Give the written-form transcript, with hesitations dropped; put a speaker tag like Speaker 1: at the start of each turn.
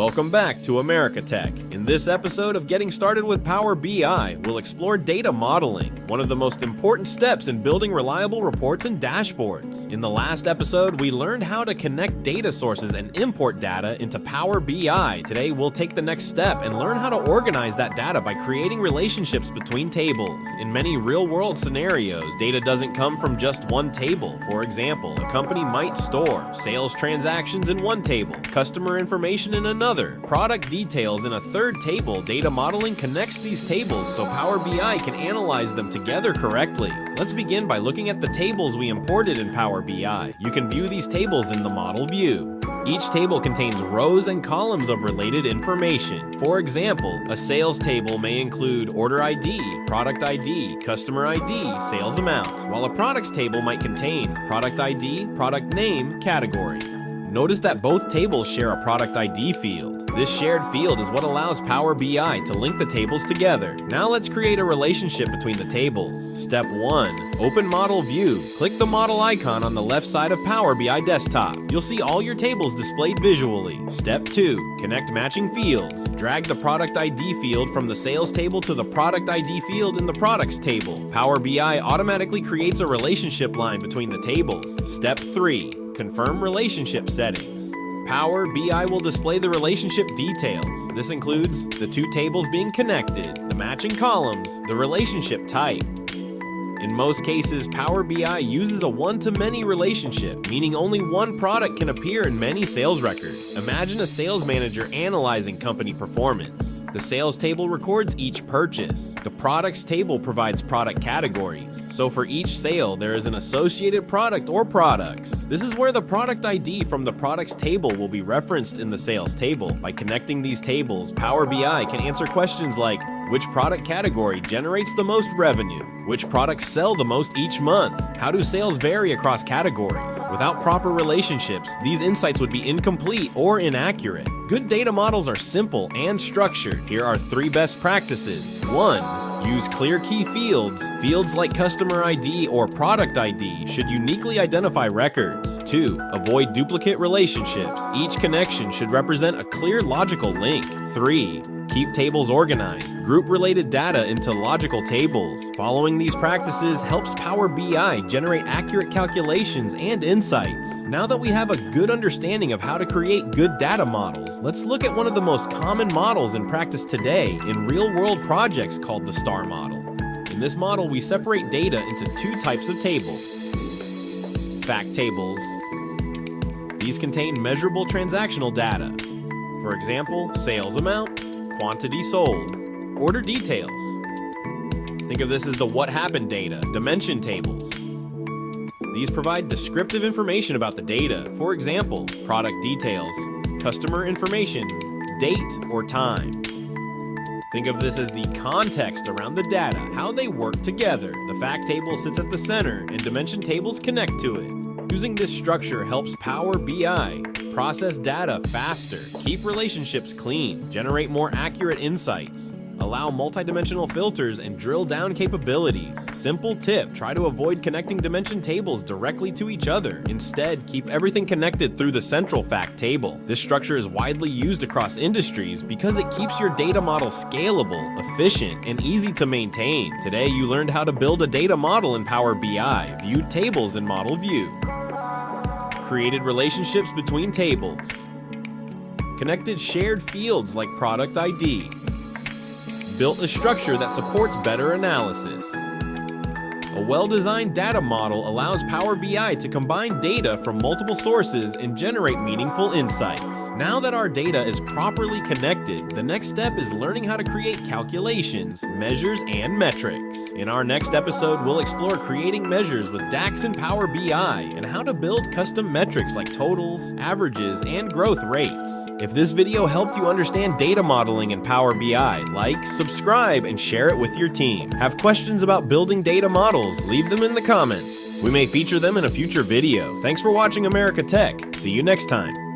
Speaker 1: Welcome back to AmericaTech. In this episode of Getting Started with Power BI, we'll explore data modeling, one of the most important steps in building reliable reports and dashboards. In the last episode, we learned how to connect data sources and import data into Power BI. Today, we'll take the next step and learn how to organize that data by creating relationships between tables. In many real-world scenarios, data doesn't come from just one table. For example, a company might store sales transactions in one table, customer information in another, product details in a third table. Data modeling connects these tables so Power BI can analyze them together correctly. Let's begin by looking at the tables we imported in Power BI. You can view these tables in the model view. Each table contains rows and columns of related information. For example, a sales table may include order ID, product ID, customer ID, sales amount, while a products table might contain product ID, product name, category. Notice that both tables share a product ID field. This shared field is what allows Power BI to link the tables together. Now let's create a relationship between the tables. Step 1. Open Model View. Click the model icon on the left side of Power BI desktop. You'll see all your tables displayed visually. Step 2. Connect matching fields. Drag the product ID field from the sales table to the product ID field in the products table. Power BI automatically creates a relationship line between the tables. Step 3. Confirm relationship settings. Power BI will display the relationship details. This includes the two tables being connected, the matching columns, the relationship type. In most cases, Power BI uses a one-to-many relationship, meaning only one product can appear in many sales records. Imagine a sales manager analyzing company performance. The sales table records each purchase. The products table provides product categories. So for each sale, there is an associated product or products. This is where the product ID from the products table will be referenced in the sales table. By connecting these tables, Power BI can answer questions like, which product category generates the most revenue? Which products sell the most each month? How do sales vary across categories? Without proper relationships, these insights would be incomplete or inaccurate. Good data models are simple and structured. Here are 3 best practices. 1. Use clear key fields. Fields like customer ID or product ID should uniquely identify records. 2. Avoid duplicate relationships. Each connection should represent a clear logical link. 3. Keep tables organized. Group related data into logical tables. Following these practices helps Power BI generate accurate calculations and insights. Now that we have a good understanding of how to create good data models, let's look at one of the most common models in practice today in real-world projects called the STAR model. In this model, we separate data into 2 types of tables. Fact tables. These contain measurable transactional data. For example, sales amount, quantity sold, order details. Think of this as the what happened data, dimension tables. These provide descriptive information about the data. For example, product details, customer information, date or time. Think of this as the context around the data, how they work together. The fact table sits at the center and dimension tables connect to it. Using this structure helps Power BI process data faster, keep relationships clean, generate more accurate insights, allow multidimensional filters, and drill down capabilities. Simple tip, try to avoid connecting dimension tables directly to each other. Instead, keep everything connected through the central fact table. This structure is widely used across industries because it keeps your data model scalable, efficient, and easy to maintain. Today, you learned how to build a data model in Power BI, viewed tables in Model View, created relationships between tables, connected shared fields like product ID, built a structure that supports better analysis. A well-designed data model allows Power BI to combine data from multiple sources and generate meaningful insights. Now that our data is properly connected, the next step is learning how to create calculations, measures, and metrics. In our next episode, we'll explore creating measures with DAX and Power BI and how to build custom metrics like totals, averages, and growth rates. If this video helped you understand data modeling in Power BI, like, subscribe, and share it with your team. Have questions about building data models? Leave them in the comments. We may feature them in a future video. Thanks for watching AmericaTech. See you next time.